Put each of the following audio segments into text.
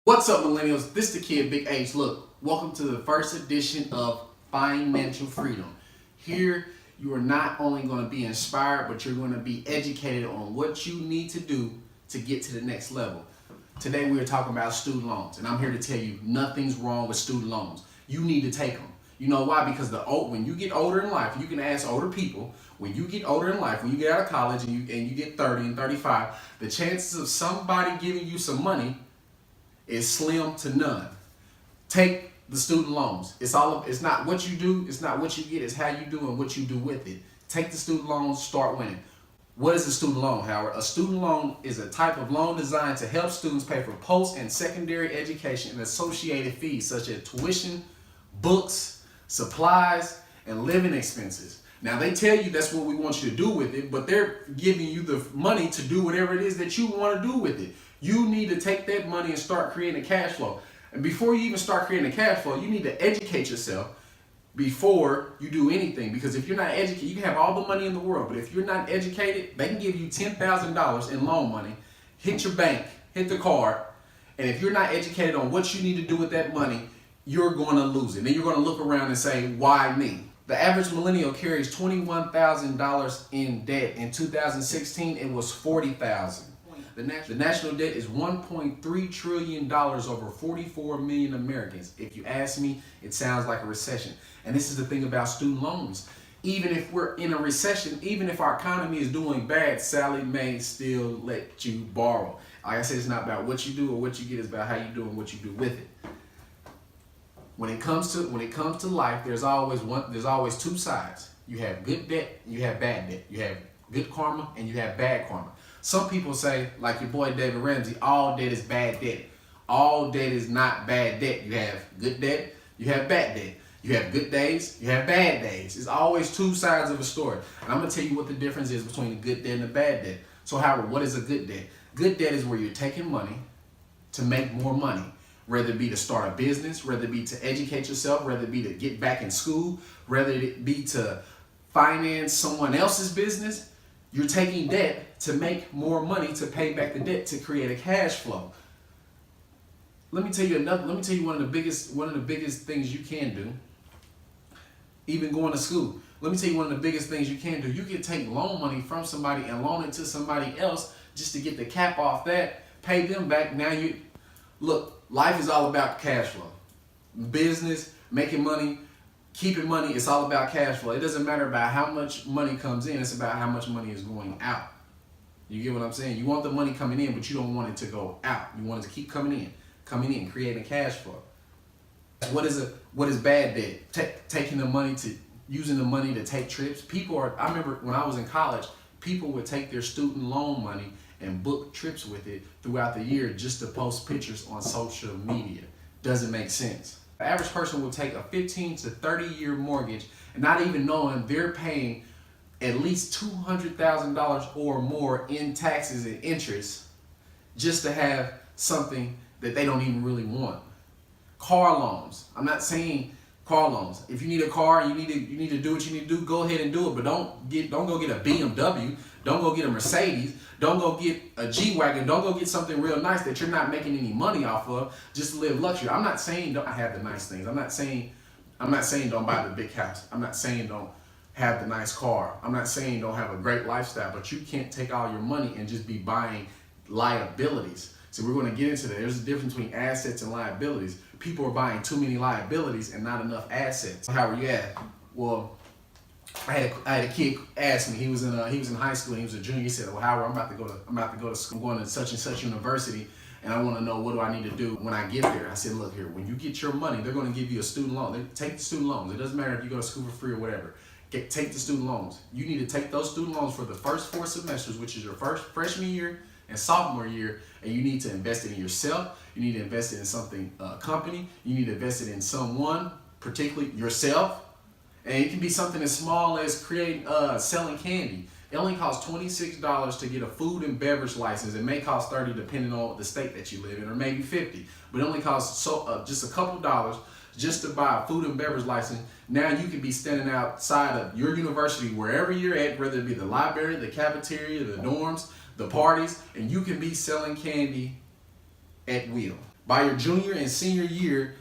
What's up, millennials? This is the kid, Big H. Look, welcome to the first edition of Financial Freedom. Here, you are not only going to be inspired, but you're going to be educated on what you need to do to get to the next level. Today, we are talking about student loans, and I'm here to tell you nothing's wrong with student loans. You need to take them. You know why? Because when you get older in life, you can ask older people, when you get older in life, when you get out of college and you get 30 and 35, the chances of somebody giving you some money is slim to none. Take the student loans. It's not what you do, it's not what you get, it's how you do and what you do with it. Take the student loans, start winning. What is a student loan, Howard? A student loan is a type of loan designed to help students pay for post and secondary education and associated fees such as tuition, books, supplies, and living expenses. Now they tell you that's what we want you to do with it, but they're giving you the money to do whatever it is that you want to do with it. You need to take that money and start creating cash flow. And before you even start creating cash flow, you need to educate yourself before you do anything. Because if you're not educated, you can have all the money in the world, but if you're not educated, they can give you $10,000 in loan money, hit your bank, hit the card, and if you're not educated on what you need to do with that money, you're going to lose it. Then you're going to look around and say, why me? The average millennial carries $21,000 in debt. In 2016, it was $40,000. The national debt is $1.3 trillion over 44 million Americans. If you ask me, it sounds like a recession. And this is the thing about student loans. Even if we're in a recession, even if our economy is doing bad, Sally Mae still let you borrow. Like I said, it's not about what you do or what you get, it's about how you do and what you do with it. When it comes to life, there's always two sides. You have good debt, you have bad debt. You have good karma and you have bad karma. Some people say, like your boy David Ramsey, all debt is bad debt. All debt is not bad debt. You have good debt, you have bad debt. You have good days, you have bad days. It's always two sides of a story. And I'm going to tell you what the difference is between a good debt and a bad debt. So Howard, what is a good debt? Good debt is where you're taking money to make more money. Whether it be to start a business, whether it be to educate yourself, whether it be to get back in school, whether it be to finance someone else's business. You're taking debt to make more money to pay back the debt to create a cash flow. Let me tell you one of the biggest things you can do. Even going to school. Let me tell you one of the biggest things you can do. You can take loan money from somebody and loan it to somebody else just to get the cap off that, pay them back. Now look, life is all about cash flow. Business, making money, keeping money, it's all about cash flow. It doesn't matter about how much money comes in, it's about how much money is going out. You get what I'm saying? You want the money coming in, but you don't want it to go out. You want it to keep coming in, creating cash flow. What is bad debt? Using the money to take trips. I remember when I was in college, people would take their student loan money and book trips with it throughout the year just to post pictures on social media. Doesn't make sense. The average person will take a 15 to 30-year mortgage and not even knowing they're paying at least $200,000 or more in taxes and interest just to have something that they don't even really want. Car loans. I'm not saying car loans. If you need a car, you need to do what you need to do, go ahead and do it, but don't go get a BMW, don't go get a Mercedes, don't go get a G-Wagon, don't go get something real nice that you're not making any money off of just to live luxury. I'm not saying don't have the nice things. I'm not saying don't buy the big house. I'm not saying don't have the nice car. I'm not saying don't have a great lifestyle, but you can't take all your money and just be buying liabilities. So we're going to get into that. There's a difference between assets and liabilities. People are buying too many liabilities and not enough assets. How are you at? Well, I had a kid ask me. He was in high school and he was a junior. He said, "Well, Howard, I'm about to go to school. I'm going to such and such university, and I want to know what do I need to do when I get there." I said, "Look here. When you get your money, they're going to give you a student loan. Take the student loans. It doesn't matter if you go to school for free or whatever. Take the student loans. You need to take those student loans for the first 4 semesters, which is your first freshman year and sophomore year, and you need to invest it in yourself. You need to invest it in something, company. You need to invest it in someone, particularly yourself. And it can be something as small as selling candy. It only costs $26 to get a food and beverage license. It may cost $30 depending on the state that you live in, or maybe $50. But it only costs just a couple dollars just to buy a food and beverage license. Now you can be standing outside of your university, wherever you're at, whether it be the library, the cafeteria, the dorms, the parties, and you can be selling candy at will. By your junior and senior year,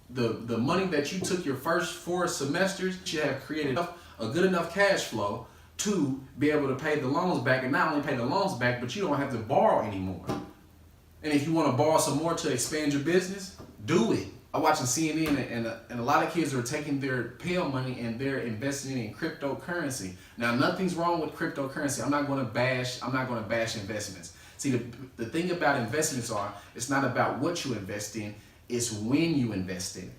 the money that you took your first 4 semesters, you have created a good enough cash flow to be able to pay the loans back, and not only pay the loans back, but you don't have to borrow anymore. And if you want to borrow some more to expand your business, do it. I'm watching CNN, and a lot of kids are taking their Pell money and they're investing in cryptocurrency. Now, nothing's wrong with cryptocurrency. I'm not going to bash investments. See, the thing about investments it's not about what you invest in, it's when you invest in it.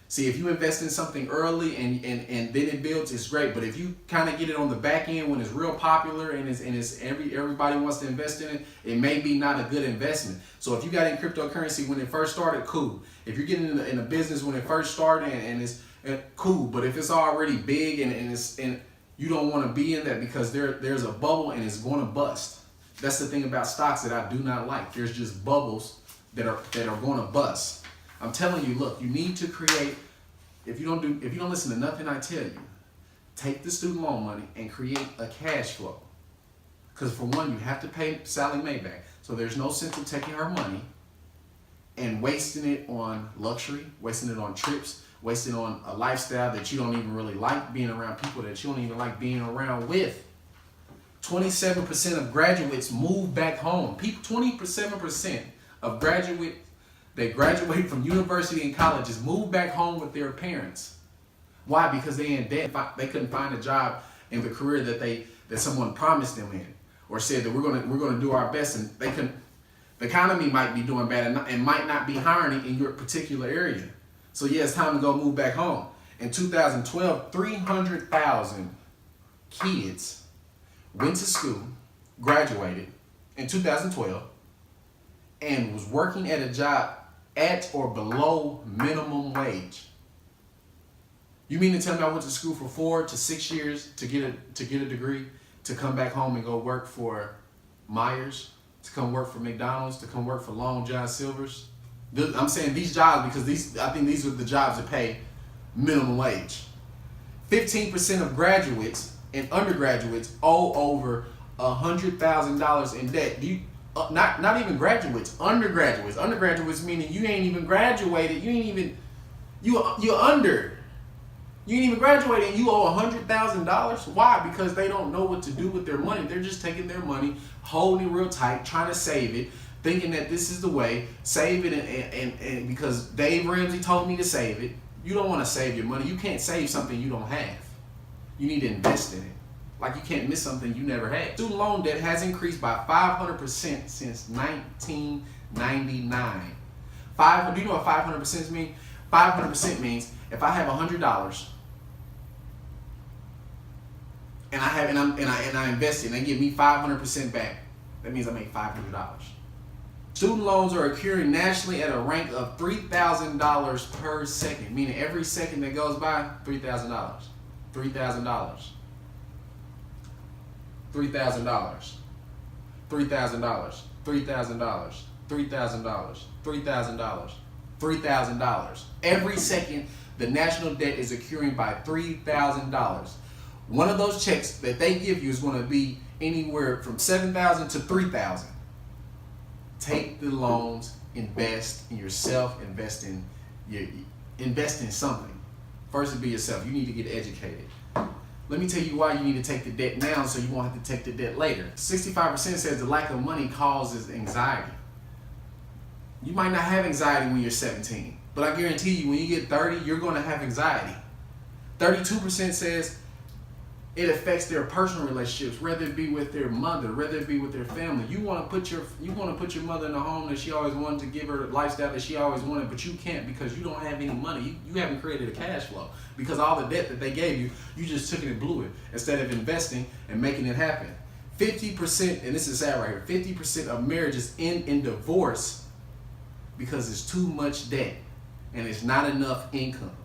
See, if you invest in something early and then it builds, it's great. But if you kind of get it on the back end when it's real popular and everybody wants to invest in it, it may be not a good investment. So if you got in cryptocurrency when it first started, cool. If you're getting in a business when it first started and it's cool. But if it's already big and you don't want to be in that because there's a bubble and it's going to bust. That's the thing about stocks that I do not like. There's just bubbles that are going to bust. I'm telling you, look, you need to create, if you don't listen to nothing I tell you, take the student loan money and create a cash flow. Because for one, you have to pay Sally Mae back. So there's no sense of taking her money and wasting it on luxury, wasting it on trips, wasting it on a lifestyle that you don't even really like, being around people that you don't even like being around with. 27% of graduates move back home. 27% of graduates that graduate from university and colleges move back home with their parents. Why? Because they in debt. They couldn't find a job in the career that someone promised them in, or said that we're gonna do our best, and they couldn't. The economy might be doing bad and might not be hiring in your particular area. So yeah, it's time to go move back home. In 2012, 300,000 kids went to school, graduated in 2012, and was working at a job at or below minimum wage. You mean to tell me I went to school for 4 to 6 years to get a degree, to come back home and go work for Myers, to come work for McDonald's, to come work for Long John Silver's? I'm saying these jobs because I think these are the jobs that pay minimum wage. 15% of graduates and undergraduates owe over $100,000 in debt. Not even graduates, undergraduates. Undergraduates meaning you ain't even graduated. You're under. You ain't even graduated and you owe $100,000. Why? Because they don't know what to do with their money. They're just taking their money, holding it real tight, trying to save it, thinking that this is the way. Save it and because Dave Ramsey told me to save it. You don't want to save your money. You can't save something you don't have. You need to invest in it. Like you can't miss something you never had. Student loan debt has increased by 500% since 1999. Do you know what 500% means? 500% means if I have $100 and I invest it and they give me 500% back, that means I make $500. Student loans are accruing nationally at a rank of $3,000 per second, meaning every second that goes by, $3,000. $3,000. $3,000. $3,000. $3,000. $3,000. $3,000. $3,000. Every second, the national debt is accruing by $3,000. One of those checks that they give you is going to be anywhere from $7,000 to $3,000. Take the loans, invest in yourself, invest in something. First, be yourself. You need to get educated. Let me tell you why you need to take the debt now so you won't have to take the debt later. 65% says the lack of money causes anxiety. You might not have anxiety when you're 17, but I guarantee you when you get 30, you're going to have anxiety. 32% says it affects their personal relationships, whether it be with their mother, whether it be with their family. You want to put your mother in a home that she always wanted, to give her the lifestyle that she always wanted, but you can't because you don't have any money. You haven't created a cash flow because all the debt that they gave you, you just took it and blew it instead of investing and making it happen. 50%, and this is sad right here, 50% of marriages end in divorce because it's too much debt and it's not enough income.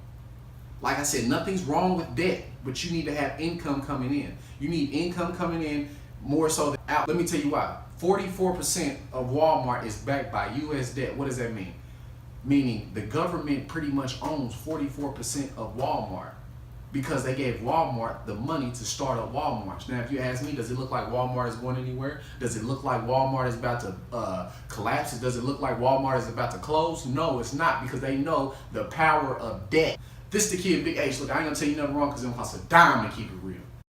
Like I said, nothing's wrong with debt, but you need to have income coming in. You need income coming in more so than out. Let me tell you why. 44% of Walmart is backed by U.S. debt. What does that mean? Meaning the government pretty much owns 44% of Walmart. because they gave Walmart the money to start up Walmart. Now, if you ask me, does it look like Walmart is going anywhere? Does it look like Walmart is about to collapse? Does it look like Walmart is about to close? No, it's not, because they know the power of debt. This the Kid Big H. Look, I ain't gonna tell you nothing wrong because it don't cost a dime to keep it real.